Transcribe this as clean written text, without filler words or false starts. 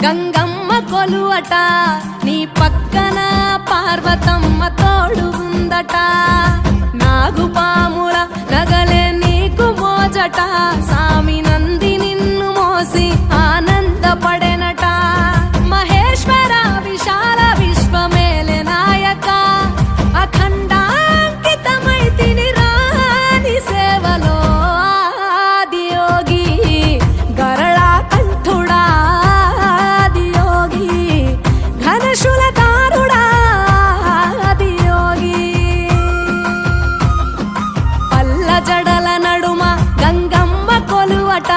గంగమ్మ కొలువట నీ పక్కన పార్వతమ్మ తోడు ఉందట నాగుపాముల నగలే నీకు మోజట సామి నంది నిన్ను మోసి ఆనందపడెనట మహేశ్వర విశాల విశ్వమేలే నాయక అఖండాంకితమై తిని రాని సేవలో ఆదియోగి గరళా కంఠుడా ఆదియోగి ఘనశూలధారుడా ఆదియోగి పల్ల జడల నడుమ గంగమ్మ కొలువట